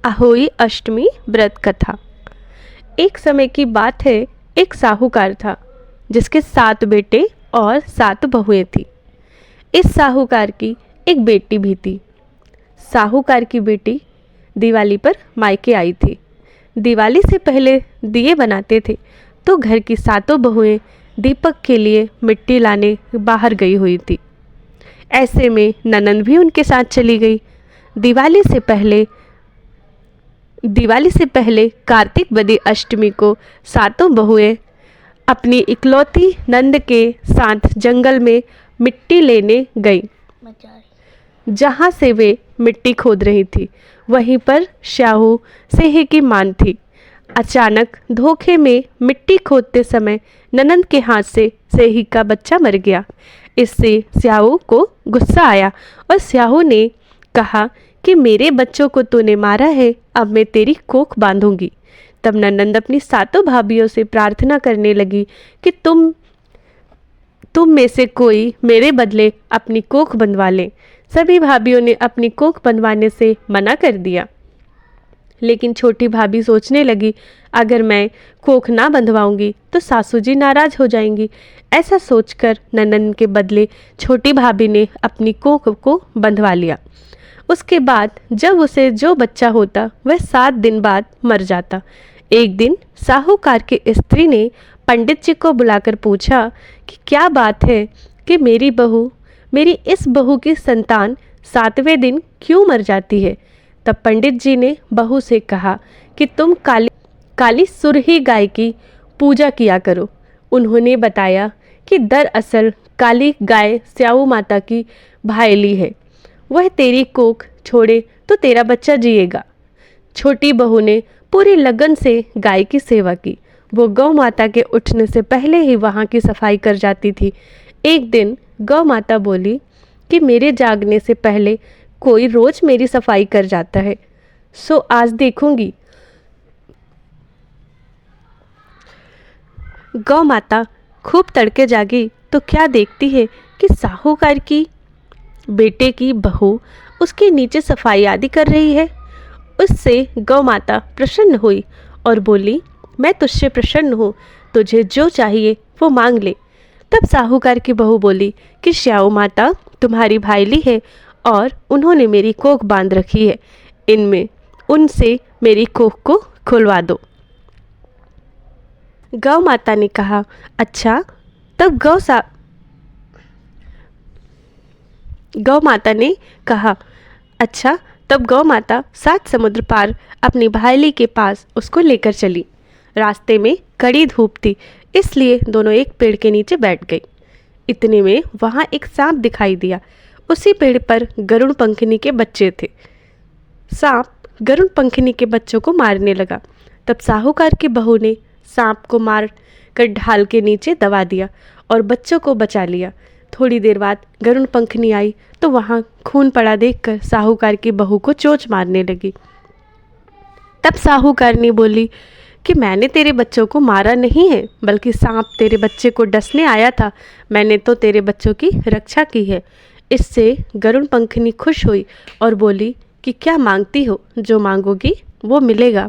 अहोई अष्टमी व्रत कथा। एक समय की बात है, एक साहूकार था जिसके 7 बेटे और 7 बहुएं थी। इस साहूकार की एक बेटी भी थी। साहूकार की बेटी दिवाली पर मायके आई थी। दिवाली से पहले दिए बनाते थे तो घर की 7 बहुएं दीपक के लिए मिट्टी लाने बाहर गई हुई थी। ऐसे में ननंद भी उनके साथ चली गई। दिवाली से पहले कार्तिक बदी अष्टमी को 7 बहुएं अपनी इकलौती नंद के साथ जंगल में मिट्टी लेने गई। जहाँ से वे मिट्टी खोद रही थी वहीं पर श्याहू सेहे की मान थी। अचानक धोखे में मिट्टी खोदते समय ननंद के हाथ से सेही का बच्चा मर गया। इससे स्याहू को गुस्सा आया और स्याहू ने कहा कि मेरे बच्चों को तूने मारा है, अब मैं तेरी कोख बांधूंगी। तब ननंद अपनी 7 भाभियों से प्रार्थना करने लगी कि तुम में से कोई मेरे बदले अपनी कोख बंधवा ले। सभी भाभियों ने अपनी कोख बंधवाने से मना कर दिया, लेकिन छोटी भाभी सोचने लगी, अगर मैं कोख ना बंधवाऊंगी तो सासू जी नाराज हो जाएंगी। ऐसा सोचकर ननंद के बदले छोटी भाभी ने अपनी कोख को बंधवा लिया। उसके बाद जब उसे जो बच्चा होता वह 7 दिन बाद मर जाता। एक दिन साहूकार की स्त्री ने पंडित जी को बुलाकर पूछा कि क्या बात है कि मेरी इस बहू की संतान 7वें दिन क्यों मर जाती है। तब पंडित जी ने बहू से कहा कि तुम काली सुरही गाय की पूजा किया करो। उन्होंने बताया कि दरअसल काली गाय स्याऊ माता की भायली है, वह तेरी कोख छोड़े तो तेरा बच्चा जिएगा। छोटी बहू ने पूरी लगन से गाय की सेवा की। वो गौ माता के उठने से पहले ही वहाँ की सफाई कर जाती थी। एक दिन गौ माता बोली कि मेरे जागने से पहले कोई रोज मेरी सफाई कर जाता है, सो आज देखूंगी। गौ माता खूब तड़के जागी तो क्या देखती है कि साहूकार की बेटे की बहू उसके नीचे सफाई आदि कर रही है। उससे गौ माता प्रसन्न हुई और बोली, मैं तुझसे प्रसन्न हूँ, तुझे जो चाहिए वो मांग ले। तब साहूकार की बहू बोली कि श्याऊ माता तुम्हारी भाईली है और उन्होंने मेरी कोख बांध रखी है, उनसे मेरी कोख को खुलवा दो। गौ माता ने कहा, अच्छा। तब गौ माता 7 समुद्र पार अपनी भाईली के पास उसको लेकर चली। रास्ते में कड़ी धूप थी, इसलिए दोनों एक पेड़ के नीचे बैठ गई। इतने में वहाँ एक सांप दिखाई दिया। उसी पेड़ पर गरुड़ पंखनी के बच्चे थे। सांप गरुड़ पंखनी के बच्चों को मारने लगा। तब साहूकार की बहू ने सांप को मार कर ढाल के नीचे दबा दिया और बच्चों को बचा लिया। थोड़ी देर बाद गरुड़ पंखनी आई तो वहाँ खून पड़ा देखकर साहूकार की बहू को चोंच मारने लगी। तब साहूकार ने बोली कि मैंने तेरे बच्चों को मारा नहीं है, बल्कि सांप तेरे बच्चे को डसने आया था। मैंने तो तेरे बच्चों की रक्षा की है। इससे गरुड़ पंखनी खुश हुई और बोली कि क्या मांगती हो, जो मांगोगी वो मिलेगा।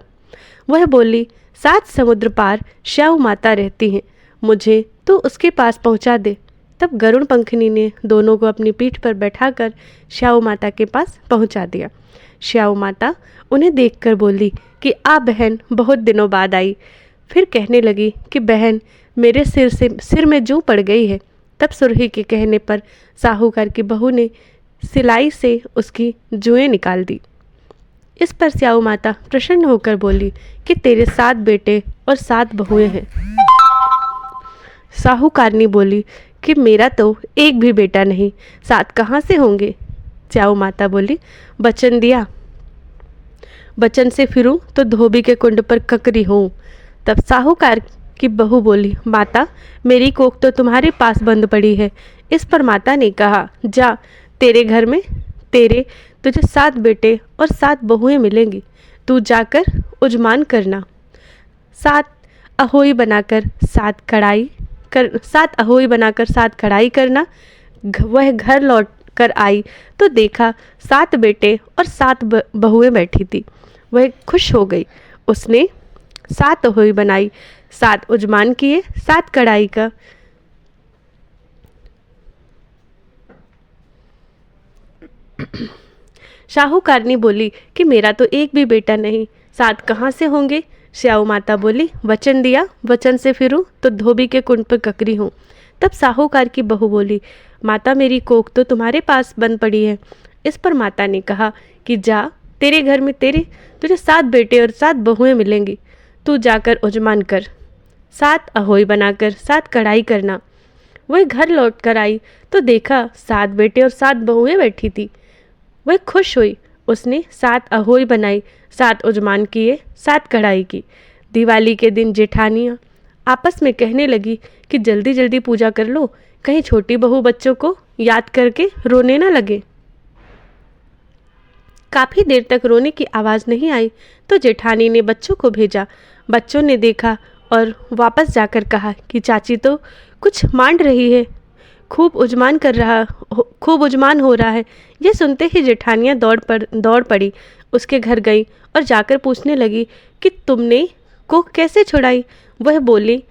वह बोली, 7 समुद्र पार श्याऊ माता रहती हैं, मुझे तो उसके पास पहुंचा दे। तब गरुड़ पंखनी ने दोनों को अपनी पीठ पर बैठाकर श्याऊ माता के पास पहुंचा दिया। श्याऊ माता उन्हें देखकर बोली कि आ बहन, बहुत दिनों बाद आई। फिर कहने लगी कि बहन, मेरे सिर में जूं पड़ गई है। तब सुरही के कहने पर साहूकार की बहू ने सिलाई से उसकी जुएं निकाल दी। इस पर स्याऊ माता प्रसन्न होकर बोली कि तेरे 7 बेटे और 7 बहुएं हैं। साहूकारनी बोली कि मेरा तो एक भी बेटा नहीं, 7 कहाँ से होंगे। स्याऊ माता बोली, वचन दिया, वचन से फिरूं तो धोबी के कुंड पर ककरी हूँ। तब साहूकार की बहू बोली, माता मेरी कोख तो तुम्हारे पास बंद पड़ी है। इस पर माता ने कहा, जा, तेरे घर में तुझे 7 बेटे और 7 बहुएं मिलेंगी। तू जाकर उजमान करना। 7 अहोई बनाकर 7 कढ़ाई करना। वह घर लौट कर आई तो देखा 7 बेटे और 7 बहुएं बैठी थी। वह खुश हो गई। उसने 7 अहोई बनाई, 7 उजमान किए, 7 कढ़ाई का। शाहूकारनी बोली कि मेरा तो एक भी बेटा नहीं, 7 कहाँ से होंगे। स्याऊ माता बोली, वचन दिया, वचन से फिरूं तो धोबी के कुंड पर ककरी हूँ। तब साहूकार की बहू बोली, माता मेरी कोख तो तुम्हारे पास बंद पड़ी है। इस पर माता ने कहा कि जा, तेरे घर में तुझे 7 बेटे और 7 बहुएं मिलेंगी। तू जाकर उजमान कर, 7 अहोई बनाकर 7 कढ़ाई करना। वह घर लौट कर आई तो देखा 7 बेटे और 7 बहुएं बैठी थी। वह खुश हुई। उसने 7 अहोई बनाई, 7 उजमान किए, 7 कढ़ाई की। दिवाली के दिन जेठानियाँ आपस में कहने लगी कि जल्दी जल्दी पूजा कर लो, कहीं छोटी बहू बच्चों को याद करके रोने ना लगे। काफ़ी देर तक रोने की आवाज़ नहीं आई तो जेठानी ने बच्चों को भेजा। बच्चों ने देखा और वापस जाकर कहा कि चाची तो कुछ मांड रही है, खूब उजमान हो रहा है। यह सुनते ही जेठानियाँ दौड़ पड़ी, उसके घर गई और जाकर पूछने लगी कि तुमने कोख कैसे छुड़ाई। वह बोली,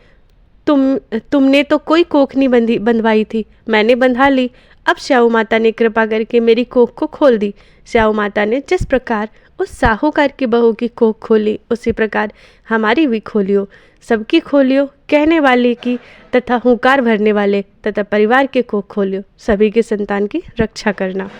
तुमने तो कोई कोख नहीं बंधवाई थी, मैंने बंधा ली। अब स्याऊ माता ने कृपा करके मेरी कोख को खोल दी। स्याऊ माता ने जिस प्रकार उस साहूकार की बहू की कोख खोली, उसी प्रकार हमारी भी खोलियो, सबकी खोलियो, कहने वाले की तथा हुंकार भरने वाले तथा परिवार के कोख खोलियो, सभी की संतान की रक्षा करना।